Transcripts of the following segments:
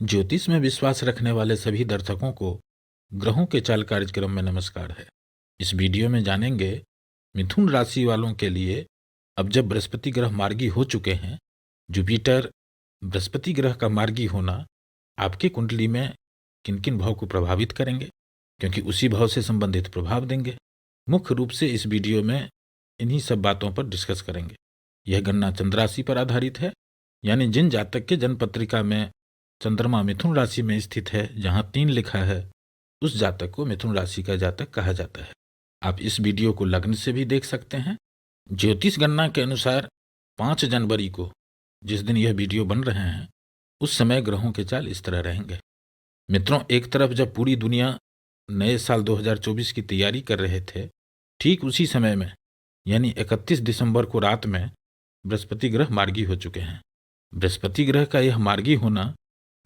ज्योतिष में विश्वास रखने वाले सभी दर्शकों को ग्रहों के चाल कार्यक्रम में नमस्कार है। इस वीडियो में जानेंगे मिथुन राशि वालों के लिए अब जब बृहस्पति ग्रह मार्गी हो चुके हैं, जुपिटर बृहस्पति ग्रह का मार्गी होना आपकी कुंडली में किन किन भाव को प्रभावित करेंगे, क्योंकि उसी भाव से संबंधित प्रभाव देंगे। मुख्य रूप से इस वीडियो में इन्हीं सब बातों पर डिस्कस करेंगे। यह गणना चंद्र राशि पर आधारित है, यानी जिन जातक के जन्म पत्रिका में चंद्रमा मिथुन राशि में स्थित है, जहां 3 लिखा है, उस जातक को मिथुन राशि का जातक कहा जाता है। आप इस वीडियो को लग्न से भी देख सकते हैं। ज्योतिष गणना के अनुसार 5 जनवरी को, जिस दिन यह वीडियो बन रहे हैं, उस समय ग्रहों के चाल इस तरह रहेंगे। मित्रों, एक तरफ जब पूरी दुनिया नए साल 2024 की तैयारी कर रहे थे, ठीक उसी समय में यानी 31 दिसंबर को रात में बृहस्पति ग्रह मार्गी हो चुके हैं। बृहस्पति ग्रह का यह मार्गी होना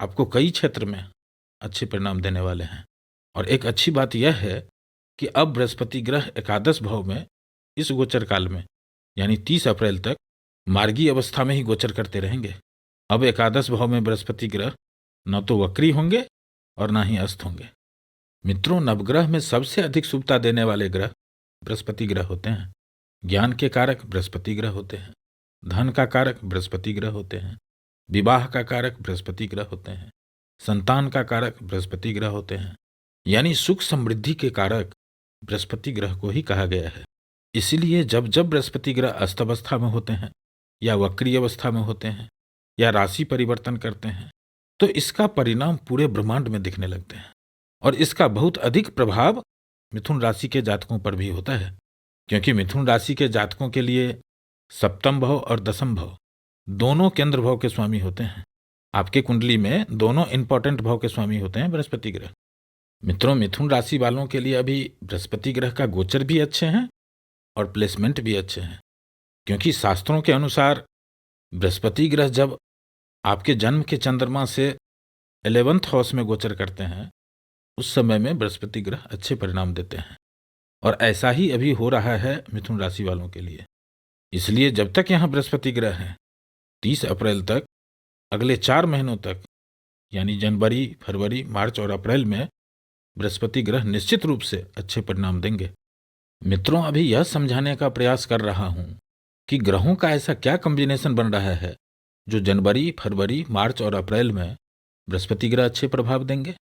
आपको कई क्षेत्र में अच्छे परिणाम देने वाले हैं। और एक अच्छी बात यह है कि अब बृहस्पति ग्रह एकादश भाव में इस गोचर काल में यानी 30 अप्रैल तक मार्गी अवस्था में ही गोचर करते रहेंगे। अब एकादश भाव में बृहस्पति ग्रह न तो वक्री होंगे और न ही अस्त होंगे। मित्रों, नवग्रह में सबसे अधिक शुभता देने वाले ग्रह बृहस्पति ग्रह होते हैं। ज्ञान के कारक बृहस्पति ग्रह होते हैं, धन का कारक बृहस्पति ग्रह होते हैं, विवाह का कारक बृहस्पति ग्रह होते हैं, संतान का कारक बृहस्पति ग्रह होते हैं, यानी सुख समृद्धि के कारक बृहस्पति ग्रह को ही कहा गया है। इसीलिए जब जब बृहस्पति ग्रह अस्त अवस्था में होते हैं या वक्री अवस्था में होते हैं या राशि परिवर्तन करते हैं, तो इसका परिणाम पूरे ब्रह्मांड में दिखने लगते हैं। और इसका बहुत अधिक प्रभाव मिथुन राशि के जातकों पर भी होता है, क्योंकि मिथुन राशि के जातकों के लिए सप्तम भाव और दसम भाव दोनों केंद्र भाव के स्वामी होते हैं। आपके कुंडली में दोनों इंपॉर्टेंट भाव के स्वामी होते हैं बृहस्पति ग्रह। मित्रों, मिथुन राशि वालों के लिए अभी बृहस्पति ग्रह का गोचर भी अच्छे हैं और प्लेसमेंट भी अच्छे हैं, क्योंकि शास्त्रों के अनुसार बृहस्पति ग्रह जब आपके जन्म के चंद्रमा से 11th हाउस में गोचर करते हैं, उस समय में बृहस्पति ग्रह अच्छे परिणाम देते हैं। और ऐसा ही अभी हो रहा है मिथुन राशि वालों के लिए। इसलिए जब तक यहाँ बृहस्पति ग्रह है, 30 अप्रैल तक, अगले 4 महीनों तक, यानी जनवरी, फरवरी, मार्च और अप्रैल में बृहस्पति ग्रह निश्चित रूप से अच्छे परिणाम देंगे। मित्रों, अभी यह समझाने का प्रयास कर रहा हूं कि ग्रहों का ऐसा क्या कॉम्बिनेशन बन रहा है जो जनवरी, फरवरी, मार्च और अप्रैल में बृहस्पति ग्रह अच्छे प्रभाव देंगे,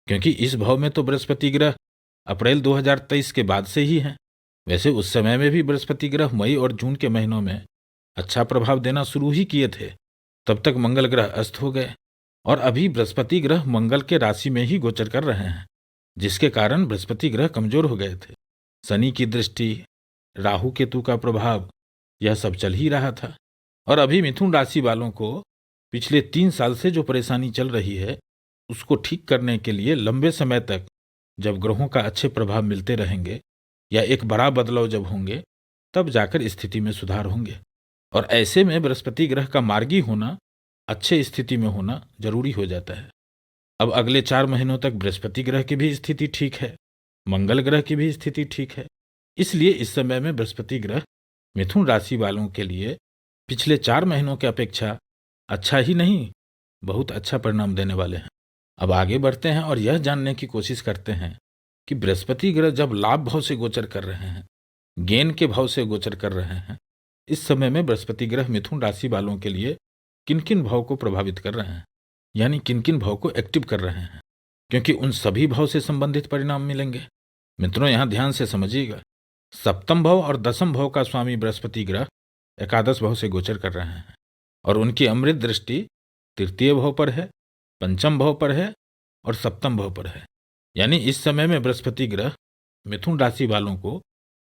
क्योंकि इस भाव में तो बृहस्पति ग्रह अप्रैल 2023 के बाद से ही है। वैसे उस समय में भी बृहस्पति ग्रह मई और जून के महीनों में अच्छा प्रभाव देना शुरू ही किए थे, तब तक मंगल ग्रह अस्त हो गए और अभी बृहस्पति ग्रह मंगल के राशि में ही गोचर कर रहे हैं, जिसके कारण बृहस्पति ग्रह कमजोर हो गए थे। शनि की दृष्टि, राहु केतु का प्रभाव, यह सब चल ही रहा था। और अभी मिथुन राशि वालों को पिछले 3 साल से जो परेशानी चल रही है, उसको ठीक करने के लिए लंबे समय तक जब ग्रहों का अच्छे प्रभाव मिलते रहेंगे या एक बड़ा बदलाव जब होंगे, तब जाकर स्थिति में सुधार होंगे। और ऐसे में बृहस्पति ग्रह का मार्गी होना, अच्छे स्थिति में होना जरूरी हो जाता है। अब अगले 4 महीनों तक बृहस्पति ग्रह की भी स्थिति ठीक है, मंगल ग्रह की भी स्थिति ठीक है। इसलिए इस समय में बृहस्पति ग्रह मिथुन राशि वालों के लिए पिछले 4 महीनों की अपेक्षा अच्छा ही नहीं, बहुत अच्छा परिणाम देने वाले हैं। अब आगे बढ़ते हैं और यह जानने की कोशिश करते हैं कि बृहस्पति ग्रह जब लाभ भाव से गोचर कर रहे हैं, गेन के भाव से गोचर कर रहे हैं, इस समय में बृहस्पति ग्रह मिथुन राशि वालों के लिए किन किन भाव को प्रभावित कर रहे हैं, यानी किन किन भाव को एक्टिव कर रहे हैं, क्योंकि उन सभी भाव से संबंधित परिणाम मिलेंगे। मित्रों, यहां ध्यान से समझिएगा। सप्तम भाव और दसम भाव का स्वामी बृहस्पति ग्रह एकादश भाव से गोचर कर रहे हैं और उनकी अमृत दृष्टि तृतीय भाव पर है, पंचम भाव पर है और सप्तम भाव पर है। यानी इस समय में बृहस्पति ग्रह मिथुन राशि वालों को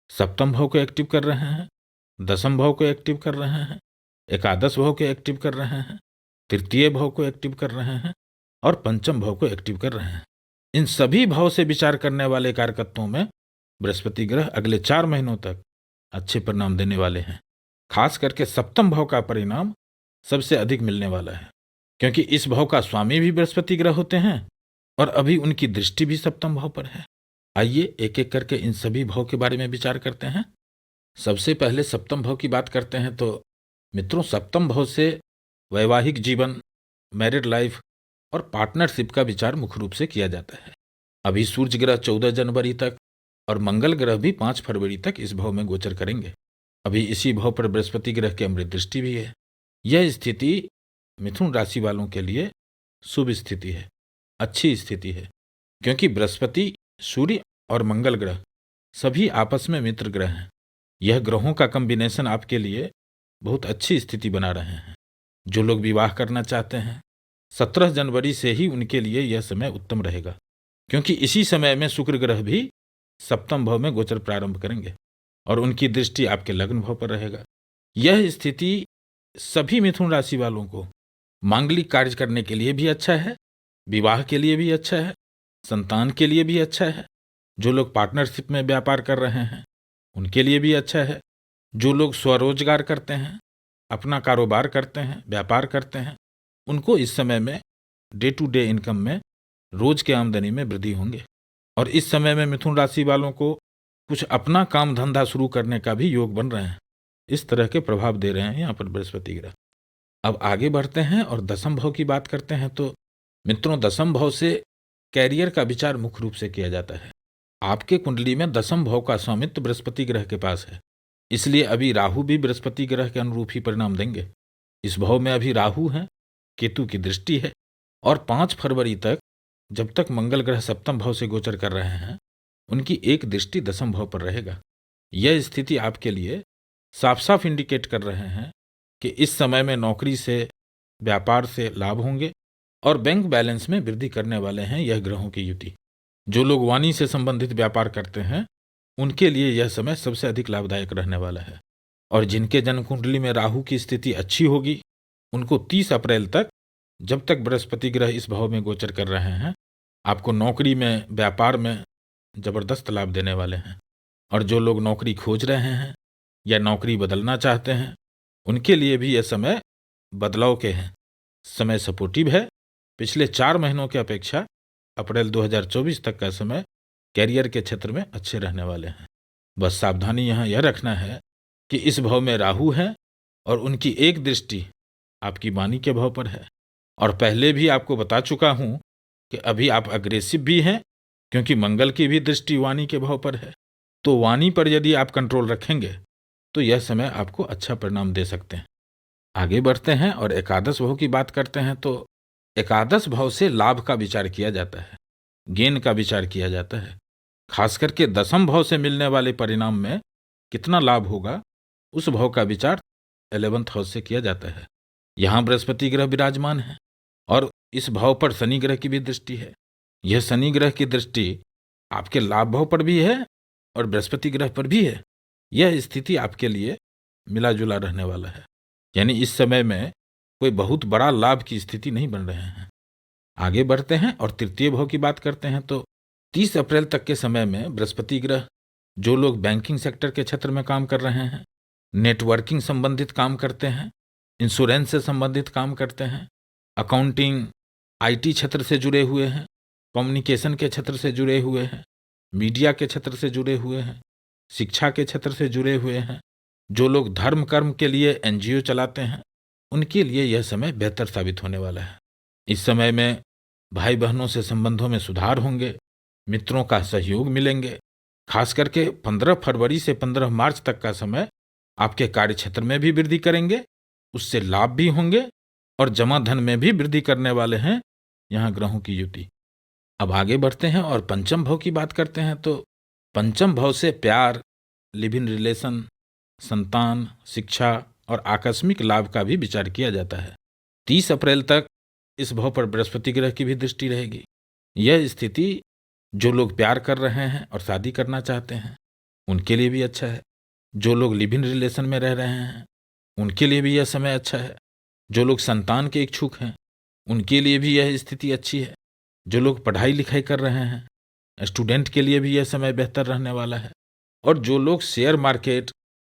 सप्तम भाव को एक्टिव कर रहे हैं, दसम भाव को एक्टिव कर रहे हैं, एकादश भाव को एक्टिव कर रहे हैं, तृतीय भाव को एक्टिव कर रहे हैं और पंचम भाव को एक्टिव कर रहे हैं। इन सभी भाव से विचार करने वाले कारकत्वों में बृहस्पति ग्रह अगले 4 महीनों तक अच्छे परिणाम देने वाले हैं। खास करके सप्तम भाव का परिणाम सबसे अधिक मिलने वाला है, क्योंकि इस भाव का स्वामी भी बृहस्पति ग्रह होते हैं और अभी उनकी दृष्टि भी सप्तम भाव पर है। आइए एक एक करके इन सभी भाव के बारे में विचार करते हैं। सबसे पहले सप्तम भाव की बात करते हैं तो मित्रों, सप्तम भाव से वैवाहिक जीवन, मैरिड लाइफ, और पार्टनरशिप का विचार मुख्य रूप से किया जाता है। अभी सूर्य ग्रह 14 जनवरी तक और मंगल ग्रह भी 5 फरवरी तक इस भाव में गोचर करेंगे। अभी इसी भाव पर बृहस्पति ग्रह की अमृत दृष्टि भी है। यह स्थिति मिथुन राशि वालों के लिए शुभ स्थिति है, अच्छी स्थिति है, क्योंकि बृहस्पति, सूर्य और मंगल ग्रह सभी आपस में मित्र ग्रह हैं। यह ग्रहों का कॉम्बिनेशन आपके लिए बहुत अच्छी स्थिति बना रहे हैं। जो लोग विवाह करना चाहते हैं 17 जनवरी से ही उनके लिए यह समय उत्तम रहेगा, क्योंकि इसी समय में शुक्र ग्रह भी सप्तम भाव में गोचर प्रारंभ करेंगे और उनकी दृष्टि आपके लग्न भाव पर रहेगा। यह स्थिति सभी मिथुन राशि वालों को मांगलिक कार्य करने के लिए भी अच्छा है, विवाह के लिए भी अच्छा है, संतान के लिए भी अच्छा है। जो लोग पार्टनरशिप में व्यापार कर रहे हैं उनके लिए भी अच्छा है। जो लोग स्वरोजगार करते हैं, अपना कारोबार करते हैं, व्यापार करते हैं, उनको इस समय में डे टू डे इनकम में, रोज के आमदनी में वृद्धि होंगे। और इस समय में मिथुन राशि वालों को कुछ अपना काम धंधा शुरू करने का भी योग बन रहे हैं। इस तरह के प्रभाव दे रहे हैं यहाँ पर बृहस्पति ग्रह। अब आगे बढ़ते हैं और दसम भाव की बात करते हैं। तो मित्रों, दसम भाव से कैरियर का विचार मुख्य रूप से किया जाता है। आपके कुंडली में दसम भाव का स्वामित्व बृहस्पति ग्रह के पास है, इसलिए अभी राहु भी बृहस्पति ग्रह के अनुरूप ही परिणाम देंगे। इस भाव में अभी राहु है, केतु की दृष्टि है और 5 फरवरी तक जब तक मंगल ग्रह सप्तम भाव से गोचर कर रहे हैं उनकी एक दृष्टि दसम भाव पर रहेगा। यह स्थिति आपके लिए साफ साफ इंडिकेट कर रहे हैं कि इस समय में नौकरी से, व्यापार से लाभ होंगे और बैंक बैलेंस में वृद्धि करने वाले हैं यह ग्रहों की युति। जो लोग वाणी से संबंधित व्यापार करते हैं उनके लिए यह समय सबसे अधिक लाभदायक रहने वाला है। और जिनके जन्म कुंडली में राहु की स्थिति अच्छी होगी उनको 30 अप्रैल तक, जब तक बृहस्पति ग्रह इस भाव में गोचर कर रहे हैं, आपको नौकरी में, व्यापार में जबरदस्त लाभ देने वाले हैं। और जो लोग नौकरी खोज रहे हैं या नौकरी बदलना चाहते हैं उनके लिए भी यह समय बदलाव के हैं। समय सपोर्टिव है। पिछले 4 महीनों की अपेक्षा अप्रैल 2024 तक का समय कैरियर के क्षेत्र में अच्छे रहने वाले हैं। बस सावधानी यहाँ यह रखना है कि इस भाव में राहु है और उनकी एक दृष्टि आपकी वाणी के भाव पर है। और पहले भी आपको बता चुका हूं कि अभी आप अग्रेसिव भी हैं, क्योंकि मंगल की भी दृष्टि वाणी के भाव पर है। तो वाणी पर यदि आप कंट्रोल रखेंगे तो यह समय आपको अच्छा परिणाम दे सकते हैं। आगे बढ़ते हैं और एकादश भाव की बात करते हैं। तो एकादश भाव से लाभ का विचार किया जाता है, गेन का विचार किया जाता है। खास करके दसम भाव से मिलने वाले परिणाम में कितना लाभ होगा उस भाव का विचार 11th हाउस से किया जाता है। यहाँ बृहस्पति ग्रह विराजमान है और इस भाव पर शनि ग्रह की भी दृष्टि है। यह शनि ग्रह की दृष्टि आपके लाभ भाव पर भी है और बृहस्पति ग्रह पर भी है। यह स्थिति आपके लिए मिला जुला रहने वाला है, यानी इस समय में कोई बहुत बड़ा लाभ की स्थिति नहीं बन रहे हैं। आगे बढ़ते हैं और तृतीय भाव की बात करते हैं। तो 30 अप्रैल तक के समय में बृहस्पति ग्रह, जो लोग बैंकिंग सेक्टर के क्षेत्र में काम कर रहे हैं, नेटवर्किंग संबंधित काम करते हैं, इंश्योरेंस से संबंधित काम करते हैं, अकाउंटिंग, आईटी क्षेत्र से जुड़े हुए हैं, कम्युनिकेशन के क्षेत्र से जुड़े हुए हैं, मीडिया के क्षेत्र से जुड़े हुए हैं, शिक्षा के क्षेत्र से जुड़े हुए हैं, जो लोग धर्म कर्म के लिए एनजीओ चलाते हैं, उनके लिए यह समय बेहतर साबित होने वाला है। इस समय में भाई बहनों से संबंधों में सुधार होंगे, मित्रों का सहयोग मिलेंगे। खास करके 15 फरवरी से 15 मार्च तक का समय आपके कार्य क्षेत्र में भी वृद्धि करेंगे, उससे लाभ भी होंगे और जमा धन में भी वृद्धि करने वाले हैं यहाँ ग्रहों की युति। अब आगे बढ़ते हैं और पंचम भाव की बात करते हैं। तो पंचम भाव से प्यार, लिव इन रिलेशन, संतान, शिक्षा और आकस्मिक लाभ का भी विचार किया जाता है। 30 अप्रैल तक इस भाव पर बृहस्पति ग्रह की भी दृष्टि रहेगी। यह स्थिति जो लोग प्यार कर रहे हैं और शादी करना चाहते हैं उनके लिए भी अच्छा है। जो लोग लिव इन रिलेशन में रह रहे हैं उनके लिए भी यह समय अच्छा है। जो लोग संतान के इच्छुक हैं उनके लिए भी यह स्थिति अच्छी है। जो लोग पढ़ाई लिखाई कर रहे हैं, स्टूडेंट के लिए भी यह समय बेहतर रहने वाला है। और जो लोग शेयर मार्केट,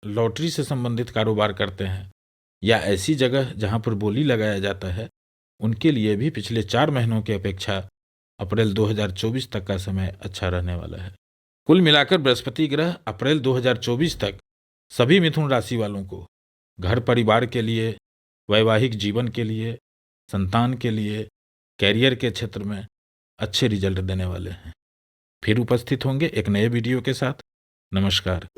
लॉटरी से संबंधित कारोबार करते हैं या ऐसी जगह जहां पर बोली लगाया जाता है, उनके लिए भी पिछले 4 महीनों की अपेक्षा अप्रैल 2024 तक का समय अच्छा रहने वाला है। कुल मिलाकर बृहस्पति ग्रह अप्रैल 2024 तक सभी मिथुन राशि वालों को घर परिवार के लिए, वैवाहिक जीवन के लिए, संतान के लिए, कैरियर के क्षेत्र में अच्छे रिजल्ट देने वाले हैं। फिर उपस्थित होंगे एक नए वीडियो के साथ। नमस्कार।